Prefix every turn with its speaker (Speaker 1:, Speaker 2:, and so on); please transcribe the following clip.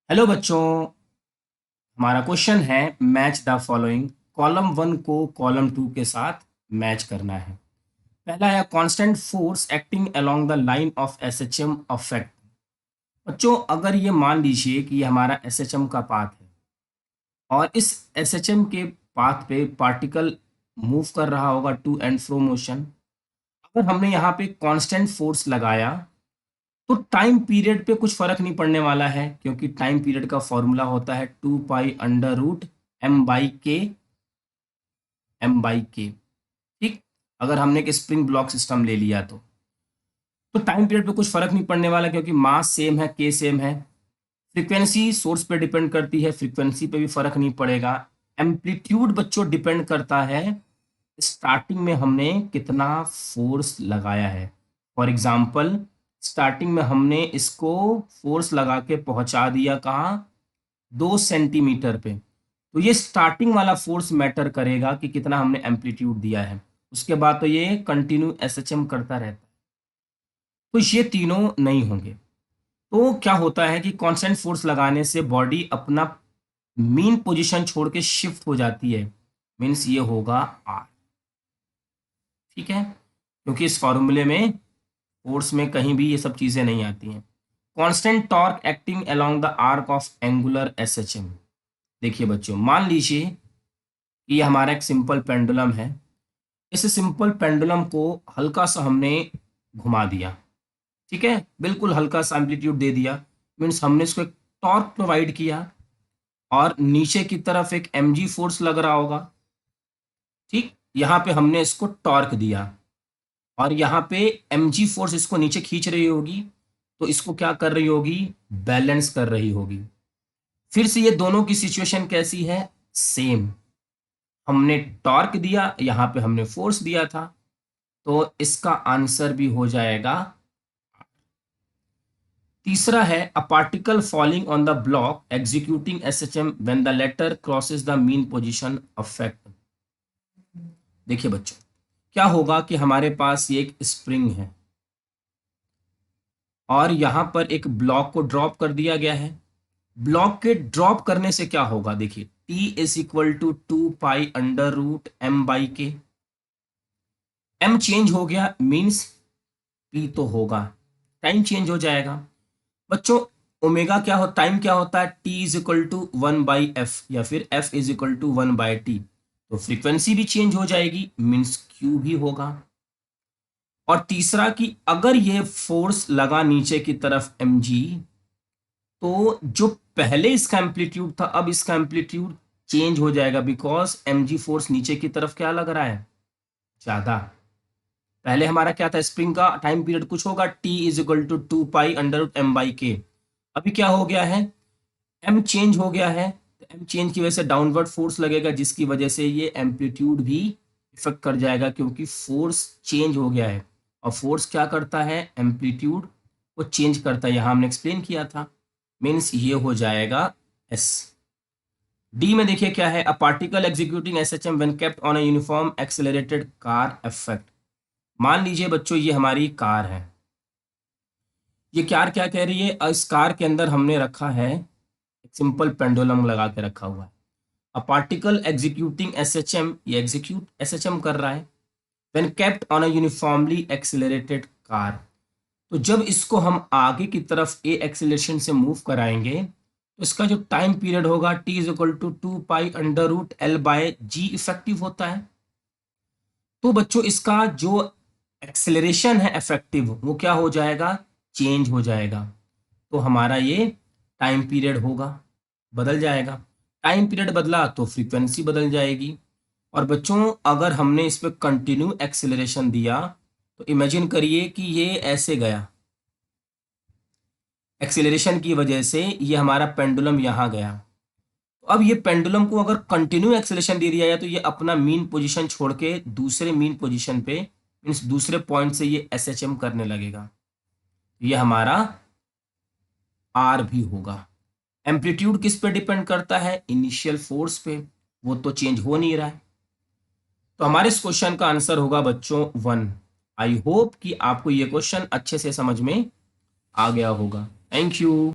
Speaker 1: Hello बच्चों। हमारा question है match the following. Column one को कॉलम टू के साथ मैच करना है। पहला है constant force acting along the line of SHM affect. बच्चों अगर ये मान लीजिए कि ये हमारा एसएचएम का पाथ है और इस एसएचएम के पाथ पे पार्टिकल मूव कर रहा होगा टू एंड फ्रो मोशन। अगर हमने यहाँ पे कांस्टेंट फोर्स लगाया तो टाइम पीरियड पे कुछ फर्क नहीं पड़ने वाला है, क्योंकि टाइम पीरियड का फॉर्मूला होता है 2 pi under root m by k. ठीक। अगर हमने एक स्प्रिंग ब्लॉक सिस्टम ले लिया तो टाइम पीरियड पे कुछ फर्क नहीं पड़ने वाला, क्योंकि मास सेम है, के सेम है। फ्रीक्वेंसी सोर्स पे डिपेंड करती है, फ्रीक्वेंसी पे भी फर्क नहीं पड़ेगा। एम्पलीट्यूड बच्चों डिपेंड करता है स्टार्टिंग में हमने कितना फोर्स लगाया है। फॉर एग्जाम्पल, स्टार्टिंग में हमने इसको फोर्स लगा के पहुंचा दिया कहाँ, 2 सेंटीमीटर पे। तो ये स्टार्टिंग वाला फोर्स मैटर करेगा कि कितना हमने एम्पलीट्यूड दिया है। उसके बाद तो ये कंटिन्यू एसएचएम करता रहता है, तो ये तीनों नहीं होंगे। तो क्या होता है कि कांस्टेंट फोर्स लगाने से बॉडी अपना मीन पोजीशन छोड़ के शिफ्ट हो जाती है। मीन्स ये होगा आर। ठीक है, क्योंकि इस फॉर्मूले में फोर्स में कहीं भी ये सब चीजें नहीं आती हैं। Constant torque acting along the arc of angular SHM. देखिए बच्चों, मान लीजिए कि ये हमारा एक सिंपल पेंडुलम है। इस सिंपल पेंडुलम को हल्का सा हमने घुमा दिया। ठीक है, बिल्कुल हल्का सा एम्पलीट्यूड दे दिया। मीन्स हमने इसको एक टॉर्क प्रोवाइड किया और नीचे की तरफ एक mg फोर्स लग रहा होगा। ठीक, यहाँ पे हमने इसको टॉर्क दिया और यहाँ पे mg फोर्स इसको नीचे खींच रही होगी, तो इसको क्या कर रही होगी, बैलेंस कर रही होगी। फिर से ये दोनों की सिचुएशन कैसी है, सेम। हमने टॉर्क दिया, यहाँ पे हमने फोर्स दिया था, तो इसका आंसर भी हो जाएगा। तीसरा है a particle falling on the block executing SHM when the latter crosses the mean position affect. देखिए बच्चों, क्या होगा कि हमारे पास ये एक स्प्रिंग है और यहां पर एक ब्लॉक को ड्रॉप कर दिया गया है। ब्लॉक के ड्रॉप करने से क्या होगा, देखिए t is equal to 2 pi under root m by k. M change हो गया, मीन्स पी तो होगा, टाइम चेंज हो जाएगा। बच्चों ओमेगा क्या हो, टाइम क्या होता है, T is equal to 1/f या फिर f is equal to 1/t। तो फ्रीक्वेंसी भी चेंज हो जाएगी, मीन्स क्यू भी होगा। और तीसरा कि अगर ये फोर्स लगा नीचे की तरफ mg, तो जो पहले इसका एम्पलीट्यूड था अब इसका एम्पलीट्यूड चेंज हो जाएगा, बिकॉज mg फोर्स नीचे की तरफ क्या लग रहा है, ज्यादा। पहले हमारा क्या था, स्प्रिंग का टाइम पीरियड कुछ होगा, t is equal to 2 pi under root m by k. अभी क्या हो गया है, एम चेंज हो गया है, तो एम चेंज की वजह से डाउनवर्ड फोर्स लगेगा, जिसकी वजह से ये एम्पलीट्यूड भी इफेक्ट कर जाएगा, क्योंकि फोर्स चेंज हो गया है। और फोर्स क्या करता है, एम्पलीट्यूड को चेंज करता है, यहाँ हमने एक्सप्लेन किया था। मीन्स ये हो जाएगा एस। डी में देखिए क्या है, a particle executing SHM when kept on a uniform accelerated car effect. मान लीजिए बच्चों ये हमारी कार है। ये कार क्या कह रही है, इस कार के अंदर हमने रखा है एक सिंपल पेंडुलम लगा के रखा हुआ है। अ पार्टिकल एग्जीक्यूटिंग एसएचएम, ये एग्जीक्यूट एसएचएम कर रहा है when kept on a uniformly accelerated car. तो जब इसको हम आगे की तरफ ए एक्सेलरेशन से मूव कराएंगे, तो इसका जो टाइम पीरियड होगा t is equal to 2 pi under root l by g effective होता है। तो बच्चों इसका जो एक्सेलरेशन है इफेक्टिव, वो क्या हो जाएगा, चेंज हो जाएगा। तो हमारा ये टाइम पीरियड होगा, बदल जाएगा। टाइम पीरियड बदला तो फ्रीक्वेंसी बदल जाएगी। और बच्चों अगर हमने इस पर कंटिन्यू एक्सेलरेशन दिया, तो इमेजिन करिए कि ये ऐसे गया, एक्सेलरेशन की वजह से ये हमारा पेंडुलम यहाँ गया। तो अब ये पेंडुलम को अगर कंटिन्यू एक्सेलरेशन दे दिया जाए, तो ये अपना मीन पोजीशन छोड़ के दूसरे मीन पोजीशन पे, मीन्स दूसरे पॉइंट से ये एसएचएम करने लगेगा। ये हमारा आर भी होगा। एम्पलीट्यूड किस पे डिपेंड करता है, इनिशियल फोर्स पे, वो तो चेंज हो नहीं रहा है। तो हमारे इस क्वेश्चन का आंसर होगा बच्चों 1। आई होप कि आपको ये क्वेश्चन अच्छे से समझ में आ गया होगा। Thank you.